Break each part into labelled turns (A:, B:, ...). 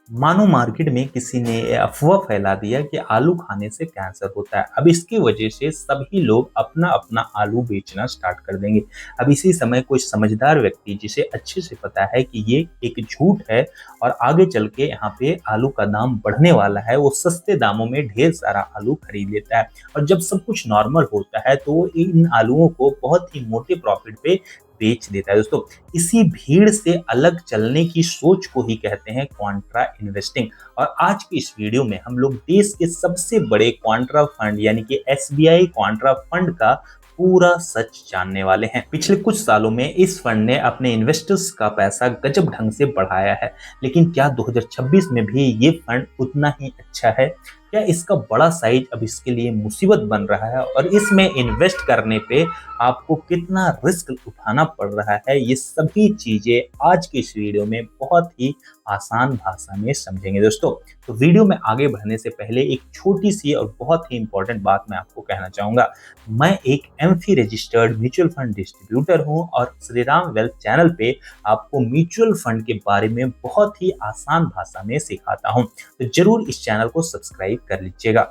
A: मानो मार्केट में किसी ने अफवाह फैला दिया कि आलू खाने से कैंसर होता है। अब इसकी वजह से सभी लोग अपना अपना आलू बेचना स्टार्ट कर देंगे। अब इसी समय कोई समझदार व्यक्ति जिसे अच्छे से पता है कि ये एक झूठ है और आगे चल के यहाँ पे आलू का दाम बढ़ने वाला है, वो सस्ते दामों में ढेर सारा आलू खरीद लेता है। और जब सब कुछ नॉर्मल होता है तो वो इन आलूओं को बहुत ही मोटे प्रॉफिट पे बेच देता है। दोस्तों, इसी भीड़ से अलग चलने की सोच को ही कहते हैं क्वांट्रा इन्वेस्टिंग। और आज की इस वीडियो में हम लोग देश के सबसे बड़े क्वांट्रा फंड यानी कि एसबीआई क्वांट्रा फंड का पूरा सच जानने वाले हैं। पिछले कुछ सालों में इस फंड ने अपने इन्वेस्टर्स का पैसा गजब ढंग से बढ़ाया है, लेकिन क्या 2026 में भी ये फंड उतना ही अच्छा है? क्या इसका बड़ा साइज अब इसके लिए मुसीबत बन रहा है और इसमें इन्वेस्ट करने पे आपको कितना रिस्क उठाना पड़ रहा है? ये सभी चीजें आज की इस वीडियो में बहुत ही आसान भाषा में समझेंगे दोस्तों। तो वीडियो में आगे बढ़ने से पहले एक छोटी सी और बहुत ही इंपॉर्टेंट बात मैं आपको कहना चाहूंगा। मैं एक AMFI registered mutual fund distributor हूं और श्रीराम वेल्थ चैनल पे आपको म्यूचुअल फंड के बारे में बहुत ही आसान भाषा में सिखाता हूं, तो जरूर इस चैनल को सब्सक्राइब कर लीजिएगा।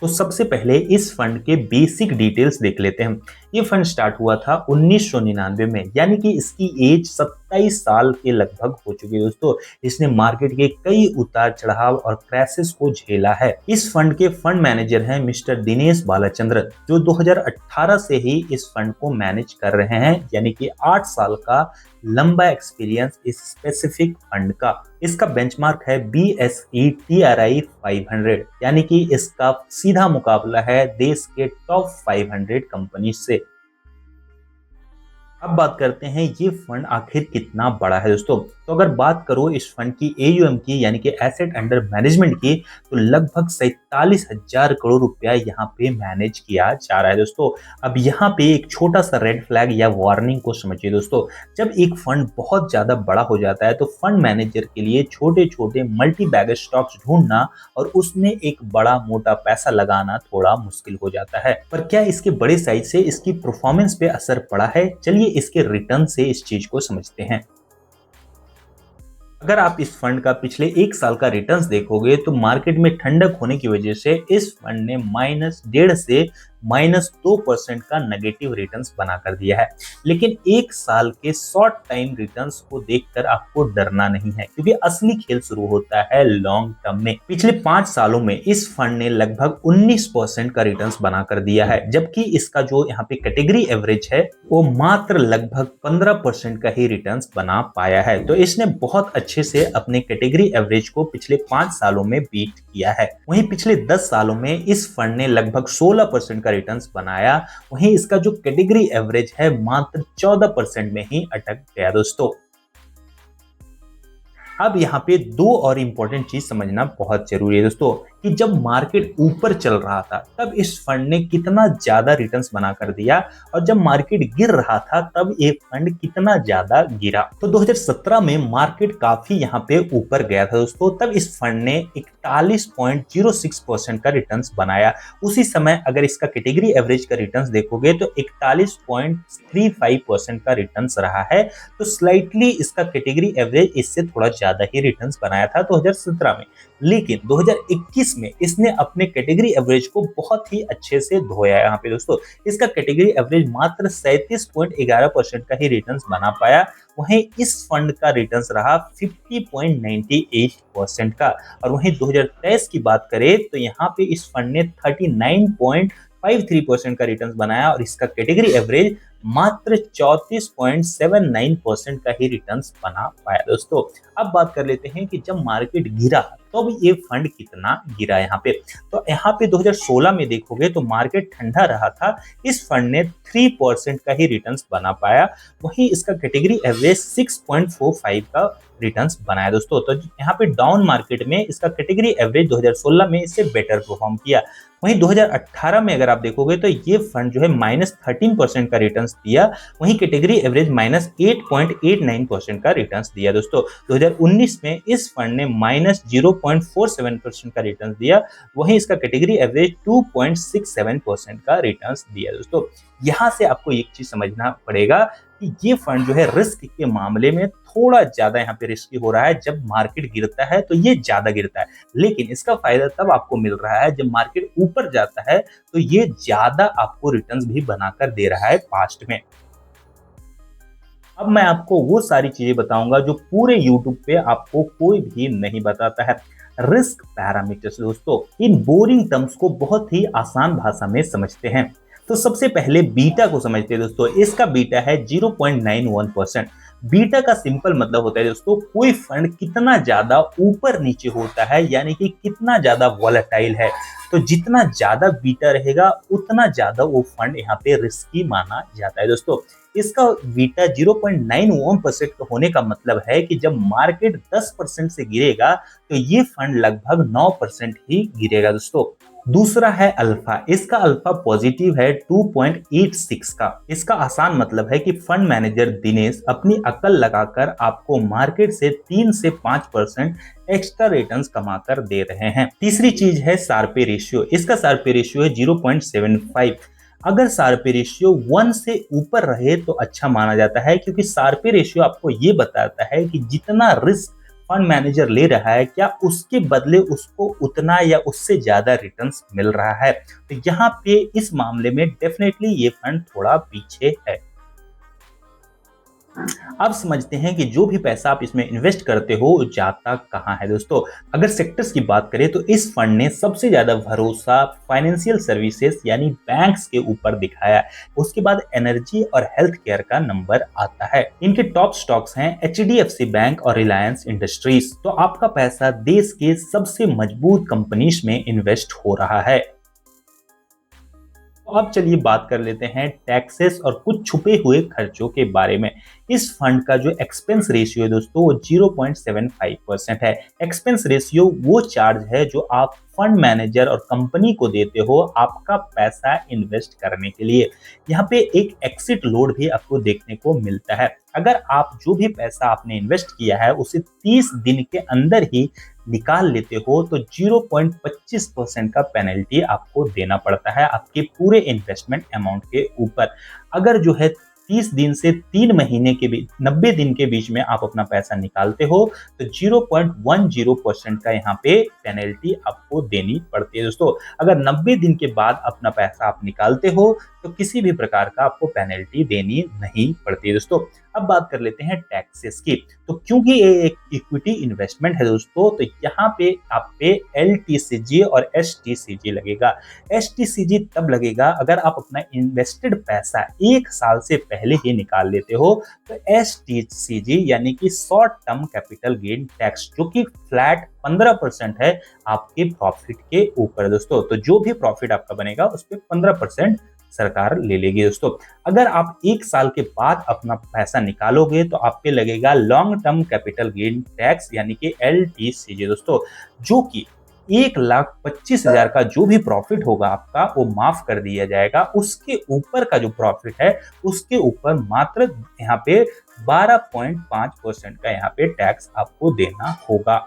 A: तो सबसे पहले इस फंड के बेसिक डिटेल्स देख लेते हैं। ये फंड स्टार्ट हुआ था 1999 में, यानी कि इसकी एज 27 साल के लगभग हो चुकी है दोस्तों। इसने मार्केट के कई उतार चढ़ाव और क्रैशेस को झेला है। इस फंड के फंड मैनेजर हैं मिस्टर दिनेश बालाचंद्रन, जो 2018 से ही इस फंड को मैनेज कर रहे हैं, यानी कि 8 साल का लंबा एक्सपीरियंस इस स्पेसिफिक फंड का। इसका बेंचमार्क है BSE TRI 500, यानी कि इसका सीधा मुकाबला है देश के टॉप 500 कंपनी से। अब बात करते हैं ये फंड आखिर कितना बड़ा है दोस्तों। तो अगर बात करो इस फंड की AUM की, यानी कि एसेट अंडर मैनेजमेंट की, तो लगभग 47,000 करोड़ रुपया यहाँ पे मैनेज किया जा रहा है दोस्तों। अब यहाँ पे एक छोटा सा रेड फ्लैग या वार्निंग को समझिए दोस्तों। जब एक फंड बहुत ज्यादा बड़ा हो जाता है तो फंड मैनेजर के लिए छोटे छोटे मल्टी बैगर स्टॉक्स ढूंढना और उसमें एक बड़ा मोटा पैसा लगाना थोड़ा मुश्किल हो जाता है। पर क्या इसके बड़े साइज से इसकी परफॉर्मेंस पे असर पड़ा है? चलिए इसके रिटर्न से इस चीज को समझते हैं। अगर आप इस फंड का पिछले 1 साल का रिटर्न्स देखोगे तो मार्केट में ठंडक होने की वजह से इस फंड ने -1.5 से -2% का नेगेटिव रिटर्न्स बना कर दिया है। लेकिन 1 साल के शॉर्ट टाइम रिटर्न्स को देखकर आपको डरना नहीं है, क्योंकि असली खेल शुरू होता है लॉन्ग टर्म में। पिछले 5 सालों में इस फंड ने लगभग 19% का रिटर्न्स बना कर दिया है, जबकि इसका जो यहाँ पे कैटेगरी एवरेज है वो मात्र लगभग 15% का ही रिटर्न्स बना पाया है। तो इसने बहुत अच्छे से अपने कैटेगरी एवरेज को पिछले 5 सालों में बीट किया है। वहीं पिछले 10 सालों में इस फंड ने लगभग 16% का रिटर्न्स बनाया। वहीं इसका जो कैटेगरी एवरेज है मात्र 14% में ही अटक गया दोस्तों। अब यहाँ पे दो और इंपॉर्टेंट चीज समझना बहुत जरूरी है दोस्तों, कि जब मार्केट ऊपर चल रहा था तब इस फंड ने कितना ज्यादा रिटर्न्स बना कर दिया और जब मार्केट गिर रहा था तब ये फंड कितना ज्यादा गिरा। तो 2017 में मार्केट काफी यहाँ पे ऊपर गया था दोस्तों, तब इस फंड ने 41.06% का रिटर्न्स बनाया। उसी समय अगर इसका कैटेगरी एवरेज का रिटर्न्स देखोगे तो 41.35% का रिटर्न्स रहा है। तो स्लाइटली इसका कैटेगरी एवरेज इससे थोड़ा ज्यादा ही रिटर्न्स बनाया था 2017 में। लेकिन 2021 में इसने अपने कैटेगरी एवरेज को बहुत ही अच्छे से धोया है। यहाँ पे दोस्तों इसका कैटेगरी एवरेज मात्र 37.11% का ही रिटर्न्स बना पाया। वहीं इस फंड का रिटर्न्स रहा 50.98% का। और वहीं 2023 की बात करें तो यहाँ पे इस फंड ने 39.53% का रिटर्न्स बनाया और इसका कैटेगरी एवरेज मात्र 34.79% का ही रिटर्न्स बना पाया दोस्तों। अब बात कर लेते हैं कि जब मार्केट गिरा तो ये फंड कितना गिरा यहाँ पे। तो यहाँ पे 2016 में देखोगे तो मार्केट ठंडा रहा था, इस फंड ने 3% का ही रिटर्न्स बना पाया। वहीं इसका कैटेगरी एवरेज 6.45 का रिटर्न्स बनाया दोस्तों। तो यहाँ पे डाउन मार्केट में इसका कैटेगरी एवरेज 2016 में इससे बेटर परफॉर्म किया। वहीं 2018 में अगर आप देखोगे तो ये फंड जो है -13% का रिटर्न्स दिया। वहीं कैटेगरी एवरेज -8.89% का रिटर्न्स दिया दोस्तों। 2019 में इस फंड ने 0.47% का रिटर्न दिया, वहीं इसका कैटेगरी एवरेज 2.67% का रिटर्न दिया। दोस्तों यहाँ से आपको एक चीज समझना पड़ेगा कि ये फंड जो है रिस्क के मामले में थोड़ा ज्यादा यहाँ पे रिस्की हो रहा है। जब मार्केट गिरता है तो ये ज्यादा गिरता है, लेकिन इसका फायदा तब आपको मिल रहा है जब मार्केट ऊपर जाता है, तो ये ज्यादा आपको रिटर्न्स भी बनाकर दे रहा है पास्ट में। अब मैं आपको वो सारी चीजें बताऊंगा जो पूरे YouTube पे आपको कोई भी नहीं बताता है। रिस्क पैरामीटर्स दोस्तों, इन बोरिंग टर्म्स को बहुत ही आसान भाषा में समझते हैं। तो सबसे पहले बीटा को समझते हैं दोस्तों। इसका बीटा है 0.91%। बीटा का सिंपल मतलब होता है दोस्तों, कोई फंड कितना ज्यादा ऊपर नीचे होता है, यानी कि कितना ज्यादा वॉलेटाइल है। तो जितना ज्यादा बीटा रहेगा उतना ज्यादा वो फंड यहाँ पे रिस्की माना जाता है दोस्तों। इसका बीटा 0.91% होने का मतलब है कि जब मार्केट 10% से गिरेगा तो ये फंड लगभग 9% ही गिरेगा दोस्तों। दूसरा है अल्फा। इसका अल्फा पॉजिटिव है 2.86 का। इसका आसान मतलब है कि फंड मैनेजर दिनेश अपनी अकल लगाकर आपको मार्केट से 3 से 5% एक्स्ट्रा रिटर्न्स कमाकर दे रहे हैं। तीसरी चीज है शार्पे रेशियो। इसका शार्पे रेशियो है 0.75। अगर शार्पे रेशियो 1 से ऊपर रहे तो अच्छा माना जाता है, क्योंकि शार्पे रेशियो आपको ये बताता है कि जितना रिस्क फंड मैनेजर ले रहा है, क्या उसके बदले उसको उतना या उससे ज्यादा रिटर्न्स मिल रहा है। तो यहाँ पे इस मामले में डेफिनेटली ये फंड थोड़ा पीछे है। अब समझते हैं कि जो भी पैसा आप इसमें इन्वेस्ट करते हो जाता कहाँ है दोस्तों। अगर सेक्टर्स की बात करें तो इस फंड ने सबसे ज्यादा भरोसा फाइनेंशियल सर्विसेज यानी बैंक्स के ऊपर दिखाया। उसके बाद एनर्जी और हेल्थ केयर का नंबर आता है। इनके टॉप स्टॉक्स हैं HDFC बैंक और रिलायंस इंडस्ट्रीज। तो आपका पैसा देश के सबसे मजबूत कंपनीज में इन्वेस्ट हो रहा है। अब चलिए बात कर लेते हैं टैक्सेस और कुछ छुपे हुए खर्चों के बारे में। इस फंड का जो एक्सपेंस रेशियो है दोस्तों वो 0.75% है। एक्सपेंस रेशियो वो चार्ज है जो आप फंड मैनेजर और कंपनी को देते हो आपका पैसा इन्वेस्ट करने के लिए। यहाँ पे एक एक्सिट लोड भी आपको देखने को मिलता है। अगर आप जो भी पैसा आपने इन्वेस्ट किया है उसे 30 दिन के अंदर ही निकाल लेते हो तो 0.25% का पेनल्टी आपको देना पड़ता है आपके पूरे इन्वेस्टमेंट अमाउंट के ऊपर। अगर जो है 30 दिन से 3 महीने के बीच 90 दिन के बीच में आप अपना पैसा निकालते हो तो 0.10% का यहाँ पे पेनल्टी आपको देनी पड़ती है दोस्तों। अगर 90 दिन के बाद अपना पैसा आप निकालते हो तो किसी भी प्रकार का आपको पेनल्टी देनी नहीं पड़ती है दोस्तों। अब बात कर लेते हैं टैक्सेस की। तो क्योंकि ये एक इक्विटी इन्वेस्टमेंट है दोस्तों, तो यहाँ पे आप पे LTCG और STCG लगेगा। STCG तब लगेगा अगर आप अपना इन्वेस्टेड पैसा 1 साल से पहले ही निकाल लेते हो। तो STCG यानी कि short term capital gain tax, जो कि फ्लैट 15% है आपके प्रॉफिट के ऊपर दोस्तों। तो जो भी प्रॉफिट आपका बनेगा उस पर 15% सरकार ले लेगी दोस्तों। अगर आप 1 साल के बाद अपना पैसा निकालोगे तो आप पे लगेगा long term capital gain tax यानी कि LTCG दोस्तों, जो कि 1,25,000 का जो भी प्रॉफिट होगा आपका वो माफ कर दिया जाएगा। उसके ऊपर का जो प्रॉफिट है उसके ऊपर मात्र यहाँ पे 12.5% का यहाँ पे टैक्स आपको देना होगा।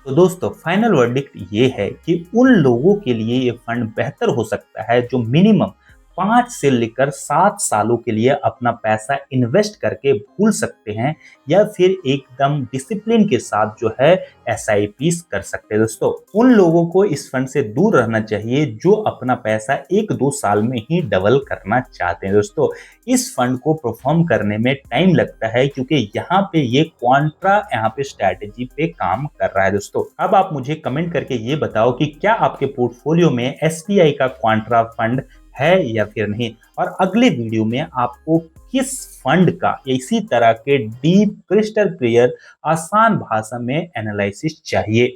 A: तो दोस्तों फाइनल वर्डिक्ट ये है कि उन लोगों के लिए ये फंड बेहतर हो सकता है जो मिनिमम 5 से लेकर 7 सालों के लिए अपना पैसा इन्वेस्ट करके भूल सकते हैं, या फिर एकदम डिसिप्लिन के साथ जो है SIPs कर सकते हैं दोस्तों। उन लोगों को इस फंड से दूर रहना चाहिए जो अपना पैसा 1-2 साल में ही डबल करना चाहते हैं दोस्तों। इस फंड को परफॉर्म करने में टाइम लगता है क्योंकि यहाँ पे ये क्वांट्रा यहाँ पे स्ट्रैटेजी पे काम कर रहा है दोस्तों। अब आप मुझे कमेंट करके ये बताओ कि क्या आपके पोर्टफोलियो में SBI का क्वांट्रा फंड है या फिर नहीं, और अगले वीडियो में आपको किस फंड का इसी तरह के डीप क्रिस्टल क्लियर आसान भाषा में एनालिसिस चाहिए।